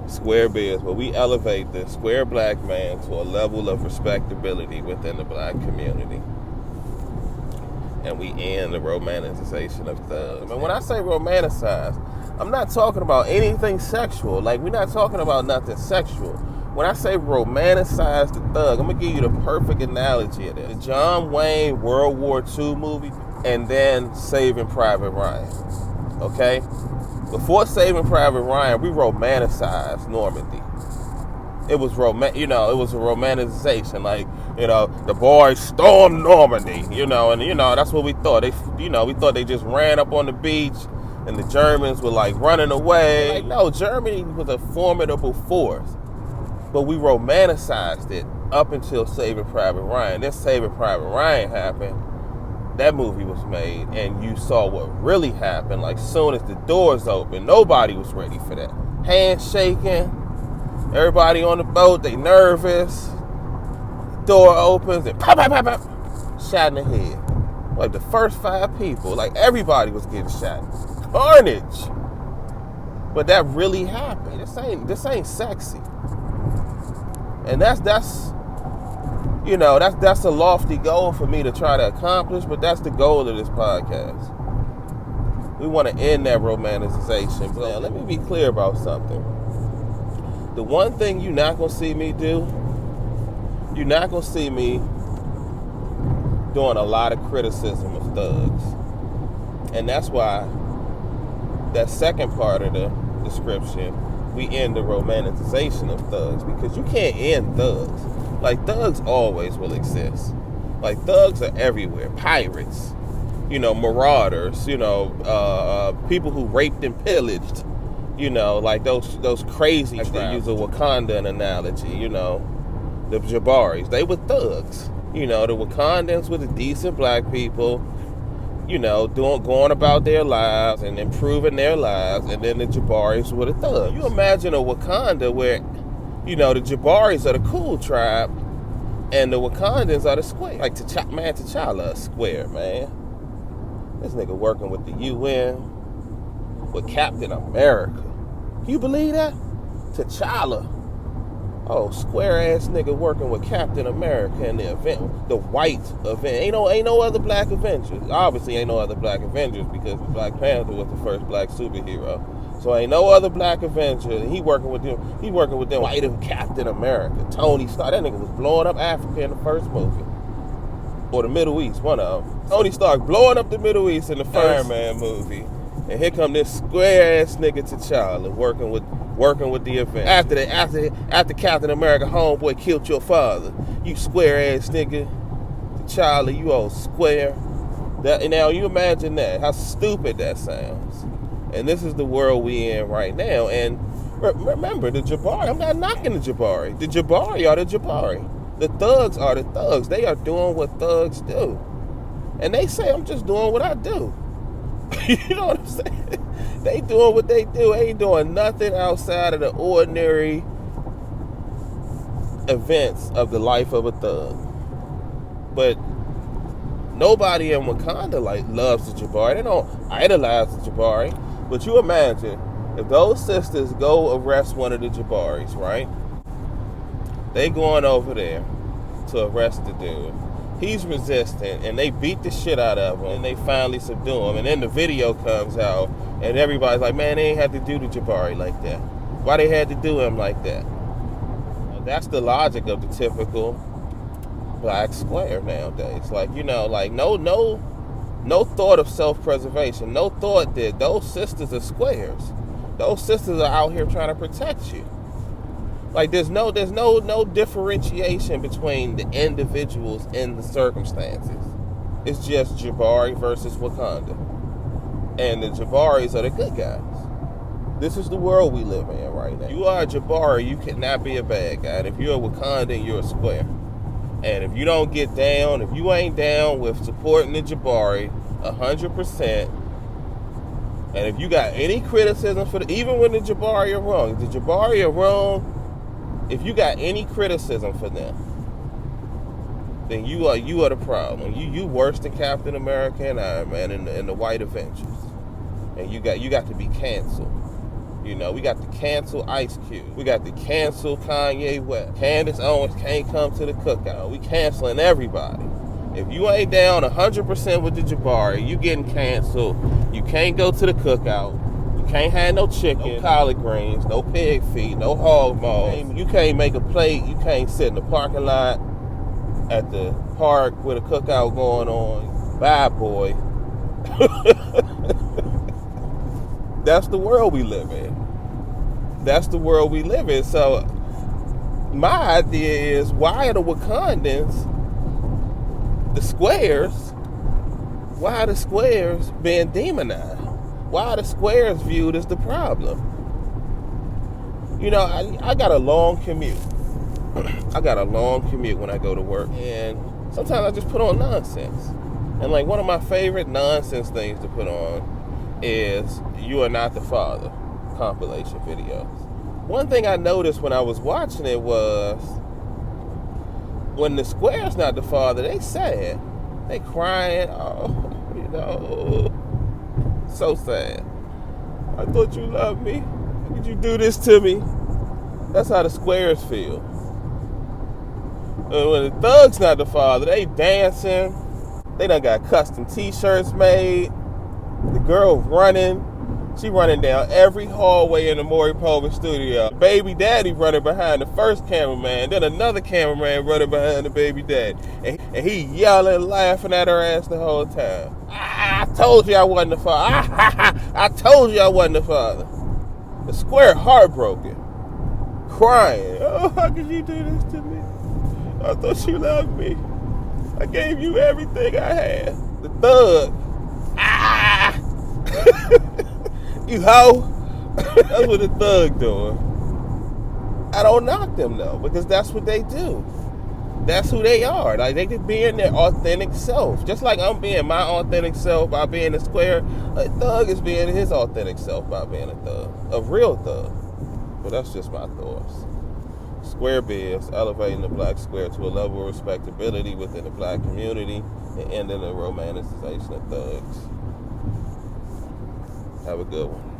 Square Biz, where we elevate the square black man to a level of respectability within the black community. And we end the romanticization of thugs. And when I say romanticize, I'm not talking about anything sexual. Like, we're not talking about nothing sexual. When I say romanticize the thug, I'm going to give you the perfect analogy of this. The John Wayne World War II movie, and then Saving Private Ryan. Okay? Before Saving Private Ryan, we romanticized Normandy. It was it was a romanticization. Like, the boys stormed Normandy, and that's what we thought. We thought they just ran up on the beach and the Germans were like running away. Like, no, Germany was a formidable force. But we romanticized it up until Saving Private Ryan. Then Saving Private Ryan happened. That movie was made, and you saw what really happened. Like, soon as the doors opened, nobody was ready for that. Handshaking, everybody on the boat, they nervous. Door opens, and pop, pop, pop, pop, shot in the head. Like, the first 5 people, like, everybody was getting shot. Carnage. But that really happened. This ain't sexy. And that's a lofty goal for me to try to accomplish, but that's the goal of this podcast. We want to end that romanticization. But now, let me be clear about something. The one thing you're not going to see me do, you're not going to see me doing a lot of criticism of thugs. And that's why that second part of the description, we end the romanticization of thugs, because you can't end thugs. Like, thugs always will exist. Like, thugs are everywhere. Pirates, marauders, people who raped and pillaged, like those crazy. Like, they use a Wakandan analogy, the Jabaris. They were thugs. The Wakandans were the decent black people, going about their lives and improving their lives, and then the Jabaris were the thugs. You imagine a Wakanda where, the Jabaris are the cool tribe, and the Wakandans are the square. Like, T'Challa is square, man. This nigga working with the UN, with Captain America. Can you believe that? T'Challa. Oh, square-ass nigga working with Captain America in the event, the white event. Ain't no other black Avengers. Obviously, ain't no other black Avengers because Black Panther was the first black superhero. So ain't no other black Avenger. He working with them. He working with them white of Captain America. Tony Stark. That nigga was blowing up Africa in the first movie, or the Middle East. One of them. Tony Stark blowing up the Middle East in the first Iron Man movie. And here come this square ass nigga T'Challa working with the event. After Captain America homeboy killed your father, you square ass nigga T'Challa, you old square. Now you imagine that, how stupid that sounds. And this is the world we in right now. And remember, the Jabari, I'm not knocking the Jabari. The Jabari are the Jabari. The thugs are the thugs. They are doing what thugs do. And they say, I'm just doing what I do. You know what I'm saying? They doing what they do. They ain't doing nothing outside of the ordinary events of the life of a thug. But nobody in Wakanda loves the Jabari. They don't idolize the Jabari. But you imagine if those sisters go arrest one of the Jabaris, right? They going over there to arrest the dude. He's resistant, and they beat the shit out of him, and they finally subdue him. And then the video comes out, and everybody's like, man, they ain't had to do the Jabari like that. Why they had to do him like that? Well, that's the logic of the typical black square nowadays. Like, no thought of self-preservation. No thought that those sisters are squares. Those sisters are out here trying to protect you. Like, there's no differentiation between the individuals and the circumstances. It's just Jabari versus Wakanda. And the Jabaris are the good guys. This is the world we live in right now. You are a Jabari, you cannot be a bad guy. And if you're a Wakandan, you're a square. And if you don't get down, if you ain't down with supporting the Jabari 100%, and if you got any criticism even when the Jabari are wrong, if the Jabari are wrong, if you got any criticism for them, then you are the problem. You worse than Captain America and Iron Man and the White Avengers, and you got to be canceled. You know, we got to cancel Ice Cube. We got to cancel Kanye West. Candace Owens can't come to the cookout. We canceling everybody. If you ain't down 100% with the Jabari, you getting canceled. You can't go to the cookout. You can't have no chicken, no collard greens, no pig feet, no hog maws. You can't make a plate. You can't sit in the parking lot at the park with a cookout going on. Bye, boy. That's the world we live in. That's the world we live in. So my idea is, why are the Wakandans, the squares, why are the squares being demonized? Why are the squares viewed as the problem? You know, I got a long commute. I got a long commute when I go to work. And sometimes I just put on nonsense. And like one of my favorite nonsense things to put on is You Are Not the Father compilation videos. One thing I noticed when I was watching it was, when the square's not the father, they sad. They crying. Oh, you know, so sad. I thought you loved me. How could you do this to me? That's how the squares feel. And when the thug's not the father, they dancing. They done got custom t-shirts made. The girl running. She running down every hallway in the Maury Povich studio. Baby daddy running behind the first cameraman. Then another cameraman running behind the baby daddy. And he yelling, laughing at her ass the whole time. I told you I wasn't the father. I told you I wasn't the father. The square heartbroken. Crying. Oh, how could you do this to me? I thought you loved me. I gave you everything I had. The thug. You hoe. That's what the thug doing. I don't knock them though, because that's what they do. That's who they are. Like, they just being their authentic self. Just like I'm being my authentic self by being a square, a thug is being his authentic self by being a thug. A real thug. But that's just my thoughts. Square Biz, elevating the black square to a level of respectability within the black community and ending the romanticization of thugs. Have a good one.